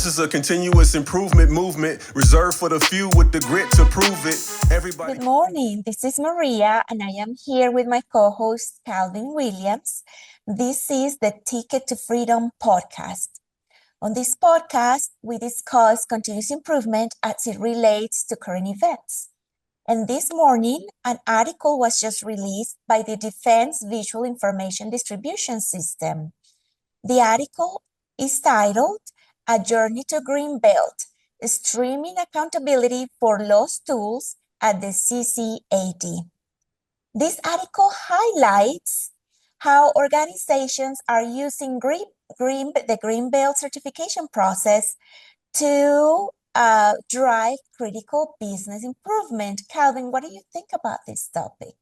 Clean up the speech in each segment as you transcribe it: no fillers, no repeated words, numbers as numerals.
This is a continuous improvement movement reserved for the few with the grit to prove it. Everybody. Good morning. This is Maria, and I am here with my co-host Calvin Williams. This is the Ticket to Freedom podcast. On this podcast, we discuss continuous improvement as it relates to current events. And this morning, an article was just released by the Defense Visual Information Distribution System. The article is titled A Journey to Greenbelt, Streaming Accountability for Lost Tools at the CCAD. This article highlights how organizations are using the Greenbelt certification process to drive critical business improvement. Calvin, what do you think about this topic?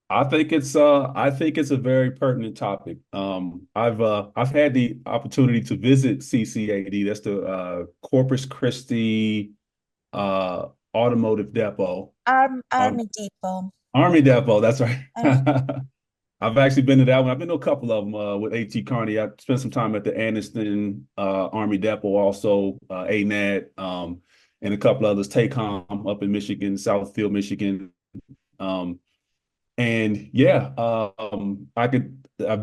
I think it's a very pertinent topic. I've had the opportunity to visit CCAD. That's the Corpus Christi Automotive Depot. Army Depot. Army Depot, that's right. I've actually been to that one. I've been to a couple of them with A.T. Kearney. I spent some time at the Anniston Army Depot, also ANAD, and a couple others, TACOM up in Michigan, Southfield, Michigan. And yeah, I've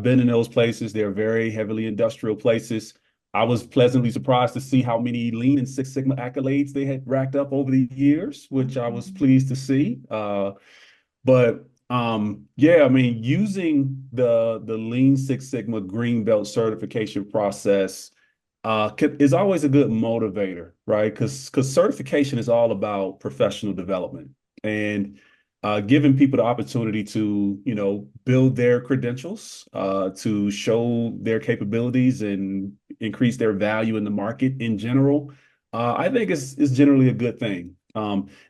been in those places. They're very heavily industrial places. I was pleasantly surprised to see how many Lean and Six Sigma accolades they had racked up over the years, which I was pleased to see. Yeah, I mean, using the Lean Six Sigma Green Belt certification process is always a good motivator, right? Because certification is all about professional development and giving people the opportunity to, build their credentials, to show their capabilities and increase their value in the market in general. I think it's generally a good thing.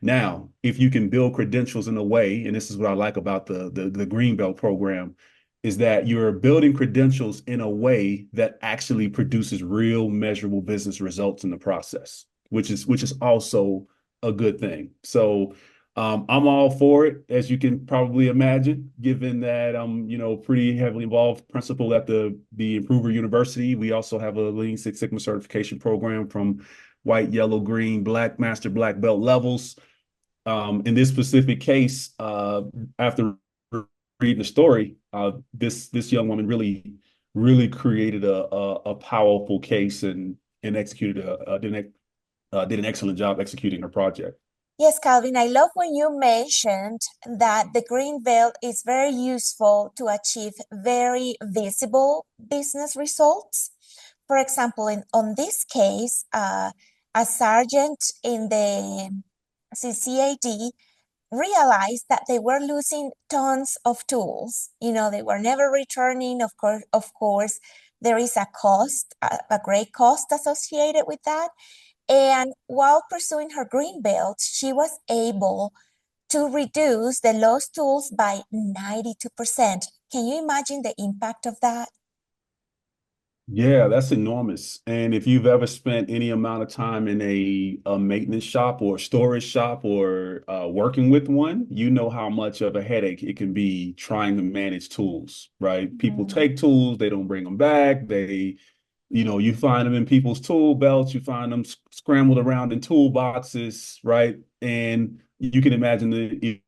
Now, if you can build credentials in a way, and this is what I like about the Greenbelt program, is that you're building credentials in a way that actually produces real measurable business results in the process, which is also a good thing. So I'm all for it, as you can probably imagine, given that I'm, pretty heavily involved principal at the Improver University. We also have a Lean Six Sigma certification program from white, yellow, green, black, master black belt levels. In this specific case, after reading the story, this young woman really created a powerful case and executed did an excellent job executing her project. Yes, Calvin, I love when you mentioned that the Greenbelt is very useful to achieve very visible business results. For example, on this case, a sergeant in the CCAD realized that they were losing tons of tools. They were never returning. Of course, there is a cost, a great cost associated with that. And while pursuing her Greenbelt, she was able to reduce the lost tools by 92%. Can you imagine the impact of that? Yeah, that's enormous. And if you've ever spent any amount of time in a maintenance shop or storage shop or working with one, you know how much of a headache it can be trying to manage tools, right? Mm-hmm. People take tools, they don't bring them back. You find them in people's tool belts, you find them scrambled around in toolboxes, right? And you can imagine the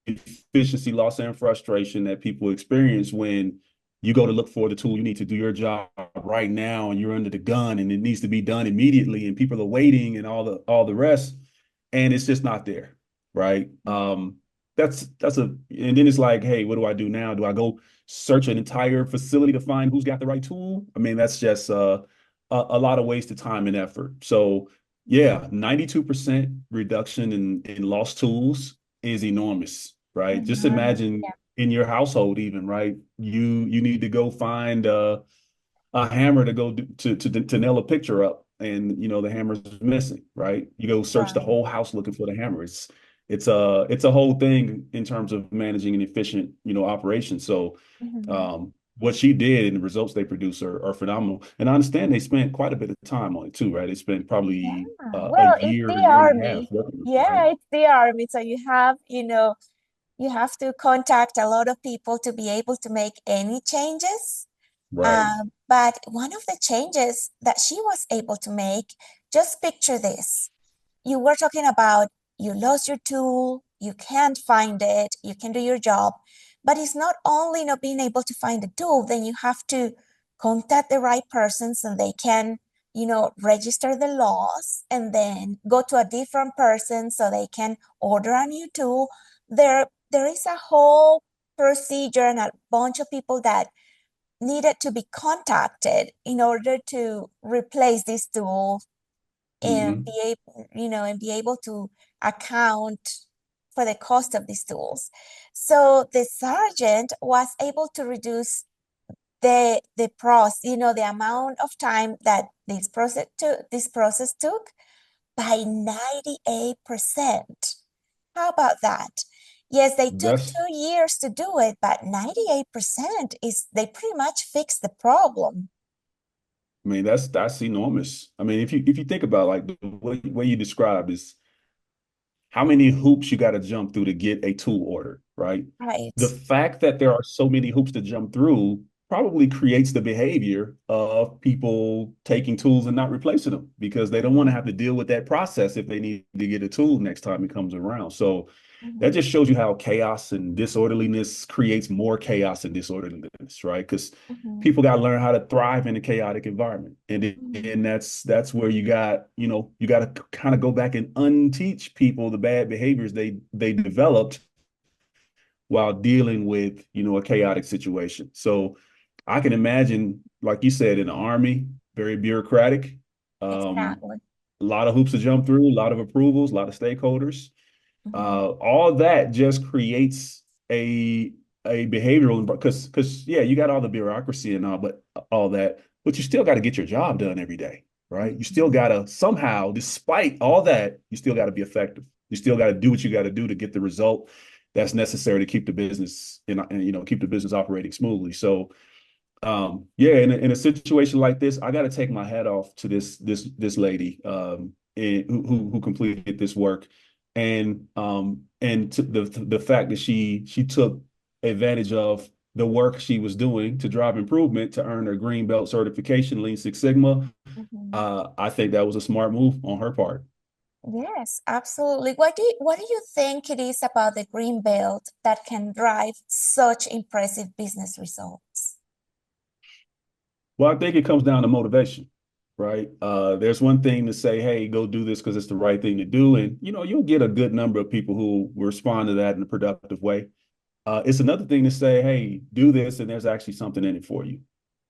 efficiency loss and frustration that people experience when you go to look for the tool you need to do your job right now, and you're under the gun and it needs to be done immediately, and people are waiting and all the rest, and it's just not there, right? And then it's like, hey, what do I do now? Do I go search an entire facility to find who's got the right tool? I mean, that's just a lot of wasted time and effort. So yeah, 92% reduction in lost tools is enormous, right? Mm-hmm. Just imagine in your household even, right? You need to go find a hammer to go to nail a picture up, and the hammer's missing, right? You go search the whole house looking for the hammer. It's a whole thing in terms of managing an efficient, operation. So what she did and the results they produce are phenomenal. And I understand they spent quite a bit of time on it too, right? They spent probably a year it's the Army. And a half. It's the Army. So you have, you have to contact a lot of people to be able to make any changes. Right. But one of the changes that she was able to make, just picture this. You were talking about you lost your tool, you can't find it, you can do your job, but it's not only not being able to find the tool, then you have to contact the right person so they can, register the loss, and then go to a different person so they can order a new tool. There is a whole procedure and a bunch of people that needed to be contacted in order to replace this tool and Hmm. be able, and be able to account for the cost of these tools. So the sergeant was able to reduce the the amount of time that this process took by 98%. How about that? Yes, they took That's, 2 years to do it, but 98% is they pretty much fixed the problem. I mean, that's enormous. I mean, if you think about like the way you described is how many hoops you got to jump through to get a tool order, right? Right. The fact that there are so many hoops to jump through probably creates the behavior of people taking tools and not replacing them because they don't want to have to deal with that process if they need to get a tool next time it comes around. So that Mhm. just shows you how chaos and disorderliness creates more chaos and disorderliness, right? Because Mhm. people got to learn how to thrive in a chaotic environment, Mhm. and that's where you got to kind of go back and unteach people the bad behaviors they developed while dealing with a chaotic situation. So I can imagine, like you said, in the Army, very bureaucratic, um, Exactly. a lot of hoops to jump through, a lot of approvals, a lot of stakeholders. Mhm. All that just creates a behavioral, because yeah, you got all the bureaucracy and all that, but you still got to get your job done every day, right? You still Mhm. got to somehow, despite all that, you still got to be effective. You still got to do what you got to do to get the result that's necessary to keep the business and keep the business operating smoothly. So yeah, in a situation like this, I got to take my hat off to this lady who completed this work, and to the fact that she took advantage of the work she was doing to drive improvement to earn her green belt certification, Lean Six Sigma. Mhm. I think that was a smart move on her part. Yes, absolutely. What do you think it is about the green belt that can drive such impressive business results? Well, I think it comes down to motivation, right? There's one thing to say, hey, go do this because it's the right thing to do. And, you'll get a good number of people who will respond to that in a productive way. It's another thing to say, hey, do this, and there's actually something in it for you,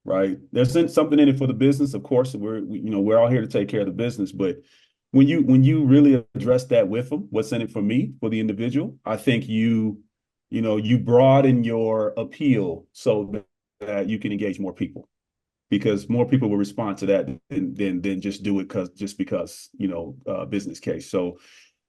right? There's something in it for the business. Of course, we're all here to take care of the business, but when you really address that with them, what's in it for me, for the individual, I think you broaden your appeal so that you can engage more people because more people will respond to that than just do it because business case.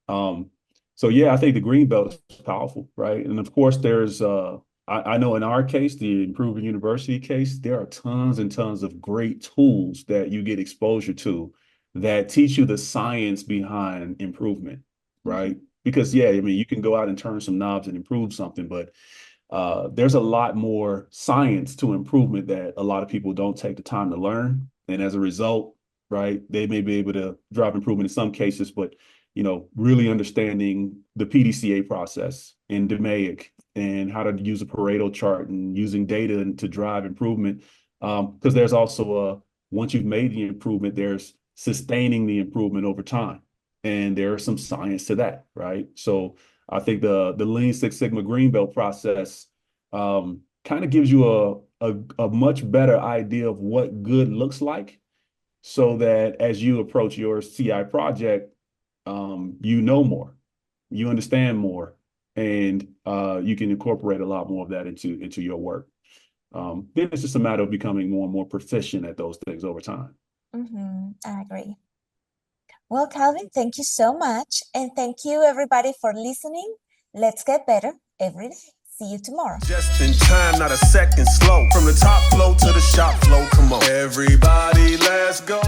Um, so yeah, I think the green belt is powerful, right? And of course, there's I know in our case, the Improving University case, there are tons and tons of great tools that you get exposure to that teach you the science behind improvement, Mhm. right? Because yeah, I mean, you can go out and turn some knobs and improve something, but there's a lot more science to improvement that a lot of people don't take the time to learn. And as a result, right, they may be able to drive improvement in some cases, but really understanding the PDCA process and DMAIC and how to use a Pareto chart and using data to drive improvement. Because there's also once you've made the improvement, there's sustaining the improvement over time. And there's some science to that, right? So I think the Lean Six Sigma Green Belt process kind of gives you a much better idea of what good looks like, so that as you approach your CI project, you know more, you understand more, and you can incorporate a lot more of that into your work. Then it's just a matter of becoming more and more proficient at those things over time. I agree. Well, Calvin, thank you so much. And thank you, everybody, for listening. Let's get better every day. See you tomorrow. Just in time, not a second slow. From the top flow to the shop flow, come on. Everybody, let's go.